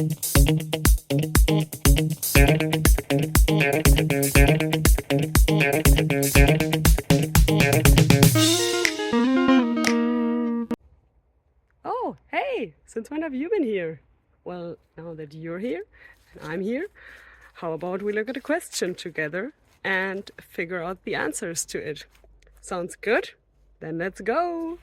Oh, hey, since when have you been here? Well, now that you're here and I'm here, how about we look at a question together and figure out the answers to it? Sounds good? Then let's go!